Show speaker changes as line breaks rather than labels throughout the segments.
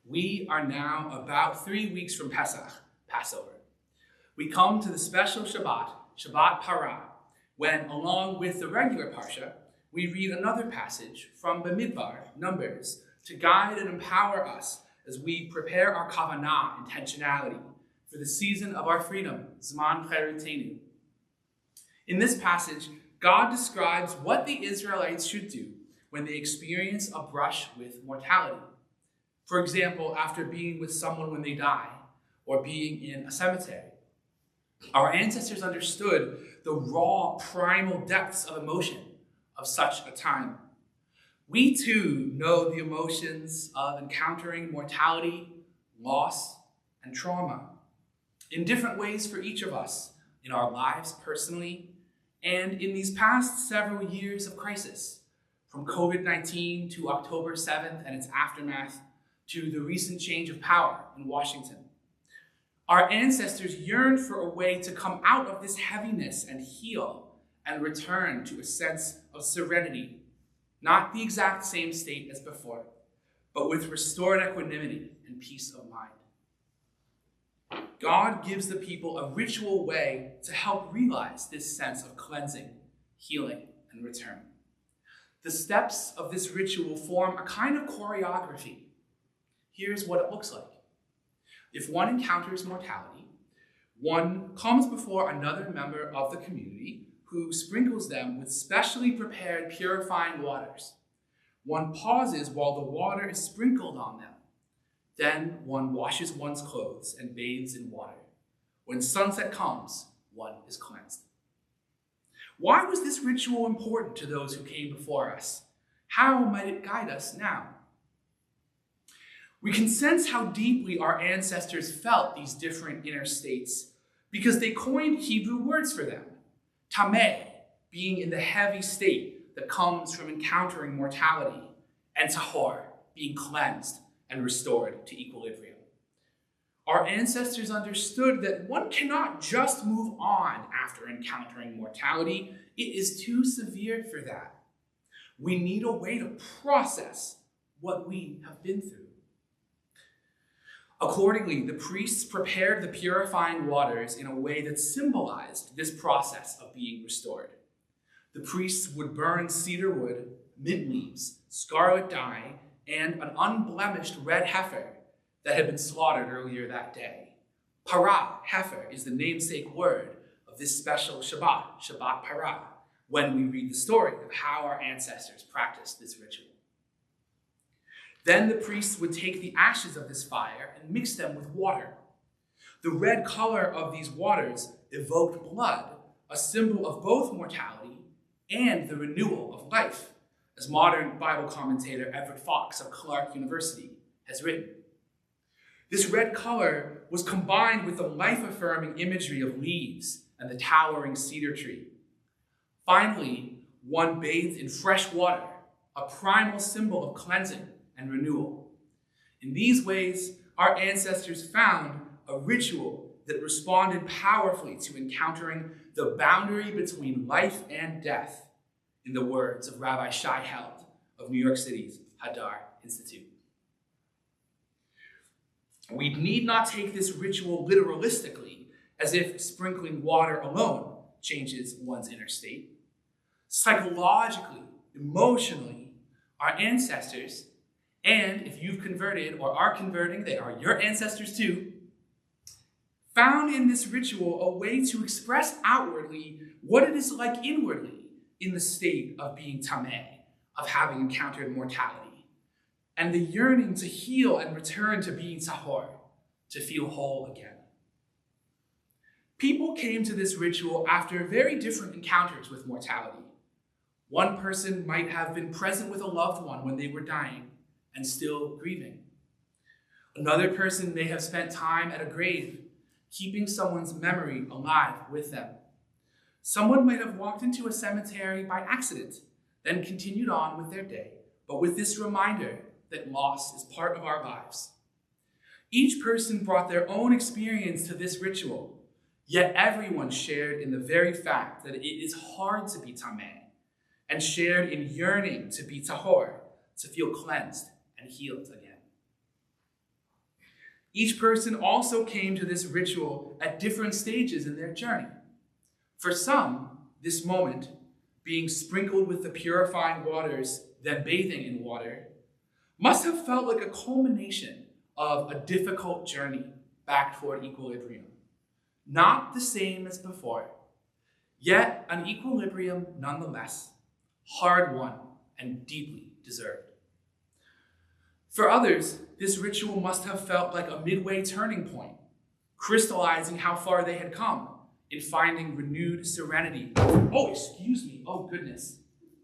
We are now about 3 weeks from Pesach, Passover. We come to the special Shabbat, Shabbat Parah, when, along with the regular Parsha, we read another passage from Bamidbar, Numbers, to guide and empower us as we prepare our kavanah, intentionality, for the season of our freedom, Zman Cherutenu. In this passage, God describes what the Israelites should do when they experience a brush with mortality. For example, after being with someone when they die, or being in a cemetery. Our ancestors understood the raw, primal depths of emotion of such a time. We too know the emotions of encountering mortality, loss, and trauma in different ways for each of us in our lives personally and in these past several years of crisis, from COVID-19 to October 7th and its aftermath to the recent change of power in Washington. Our ancestors yearned for a way to come out of this heaviness and heal and return to a sense of serenity, not the exact same state as before, but with restored equanimity and peace of mind. God gives the people a ritual way to help realize this sense of cleansing, healing, and return. The steps of this ritual form a kind of choreography. Here's what it looks like. If one encounters mortality, one comes before another member of the community who sprinkles them with specially prepared purifying waters. One pauses while the water is sprinkled on them. Then one washes one's clothes and bathes in water. When sunset comes, one is cleansed. Why was this ritual important to those who came before us? How might it guide us now? We can sense how deeply our ancestors felt these different inner states because they coined Hebrew words for them. Tameh, being in the heavy state that comes from encountering mortality, and tahor, being cleansed and restored to equilibrium. Our ancestors understood that one cannot just move on after encountering mortality. It is too severe for that. We need a way to process what we have been through. Accordingly, the priests prepared the purifying waters in a way that symbolized this process of being restored. The priests would burn cedar wood, mint leaves, scarlet dye, and an unblemished red heifer that had been slaughtered earlier that day. Parah, heifer, is the namesake word of this special Shabbat, Shabbat Parah, when we read the story of how our ancestors practiced this ritual. Then the priests would take the ashes of this fire and mix them with water. The red color of these waters evoked blood, a symbol of both mortality and the renewal of life, as modern Bible commentator Everett Fox of Clark University has written. This red color was combined with the life-affirming imagery of leaves and the towering cedar tree. Finally, one bathed in fresh water, a primal symbol of cleansing and renewal. In these ways, our ancestors found a ritual that responded powerfully to encountering the boundary between life and death, in the words of Rabbi Shai Held of New York City's Adar Institute. We need not take this ritual literalistically, as if sprinkling water alone changes one's inner state. Psychologically, emotionally, our ancestors, and if you've converted or are converting, they are your ancestors too, found in this ritual a way to express outwardly what it is like inwardly in the state of being tameh, of having encountered mortality, and the yearning to heal and return to being tahor, to feel whole again. People came to this ritual after very different encounters with mortality. One person might have been present with a loved one when they were dying and still grieving. Another person may have spent time at a grave, keeping someone's memory alive with them. Someone might have walked into a cemetery by accident, then continued on with their day, but with this reminder that loss is part of our lives. Each person brought their own experience to this ritual, yet everyone shared in the very fact that it is hard to be tameh, and shared in yearning to be tahor, to feel cleansed and healed again. Each person also came to this ritual at different stages in their journey. For some, this moment, being sprinkled with the purifying waters, then bathing in water, must have felt like a culmination of a difficult journey back toward equilibrium. Not the same as before, yet an equilibrium nonetheless, hard won and deeply deserved. For others, this ritual must have felt like a midway turning point, crystallizing how far they had come in finding renewed serenity. Oh, excuse me. Oh, goodness.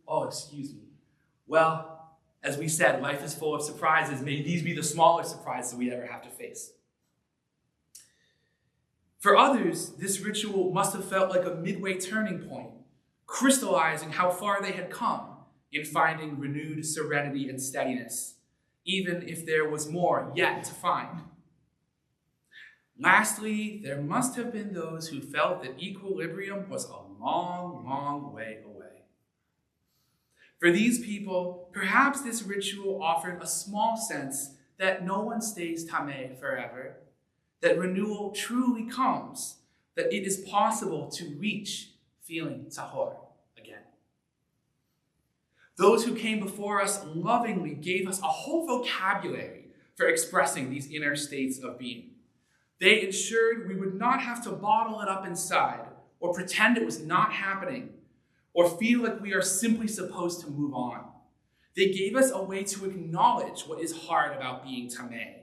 Oh, excuse me. Well, as we said, life is full of surprises. May these be the smallest surprises we ever have to face. For others, this ritual must have felt like a midway turning point, crystallizing how far they had come in finding renewed serenity and steadiness, even if there was more yet to find. Lastly, there must have been those who felt that equilibrium was a long, long way away. For these people, perhaps this ritual offered a small sense that no one stays tameh forever, that renewal truly comes, that it is possible to reach feeling tahor again. Those who came before us lovingly gave us a whole vocabulary for expressing these inner states of being. They ensured we would not have to bottle it up inside or pretend it was not happening or feel like we are simply supposed to move on. They gave us a way to acknowledge what is hard about being tameh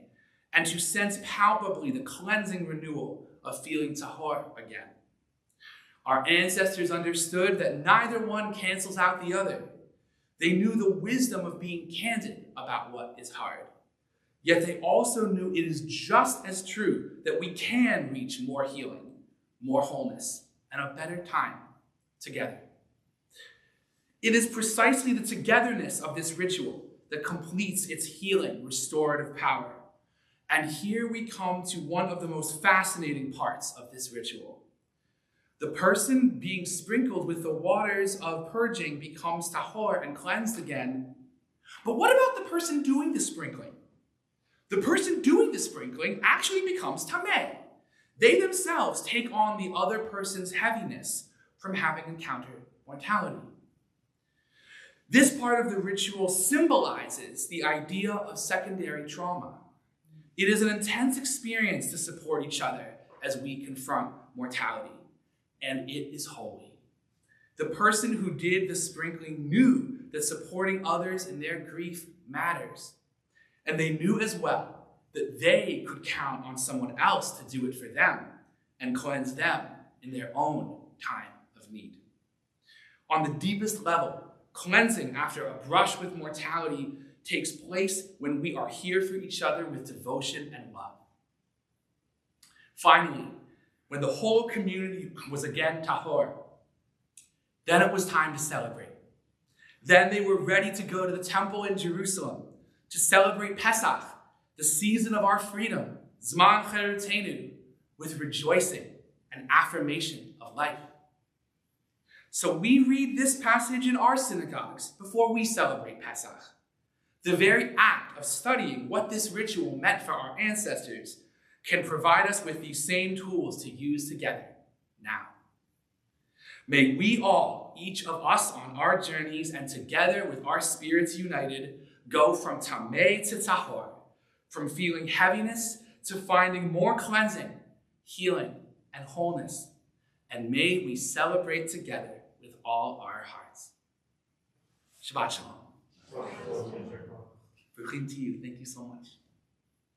and to sense palpably the cleansing renewal of feeling tahor again. Our ancestors understood that neither one cancels out the other. They knew the wisdom of being candid about what is hard. Yet they also knew it is just as true that we can reach more healing, more wholeness, and a better time together. It is precisely the togetherness of this ritual that completes its healing, restorative power. And here we come to one of the most fascinating parts of this ritual. The person being sprinkled with the waters of purging becomes tahor and cleansed again. But what about the person doing the sprinkling? The person doing the sprinkling actually becomes tameh. They themselves take on the other person's heaviness from having encountered mortality. This part of the ritual symbolizes the idea of secondary trauma. It is an intense experience to support each other as we confront mortality, and it is holy. The person who did the sprinkling knew that supporting others in their grief matters, and they knew as well that they could count on someone else to do it for them and cleanse them in their own time of need. On the deepest level, cleansing after a brush with mortality takes place when we are here for each other with devotion and love. Finally, when the whole community was again tahor, then it was time to celebrate. Then they were ready to go to the temple in Jerusalem to celebrate Pesach, the season of our freedom, Zman Cherutenu, with rejoicing and affirmation of life. So we read this passage in our synagogues before we celebrate Pesach. The very act of studying what this ritual meant for our ancestors can provide us with these same tools to use together now. May we all, each of us on our journeys and together with our spirits united, go from tameh to tahor, from feeling heaviness to finding more cleansing, healing, and wholeness. And may we celebrate together with all our hearts. Shabbat Shalom. Bruchim to you. Thank you so much.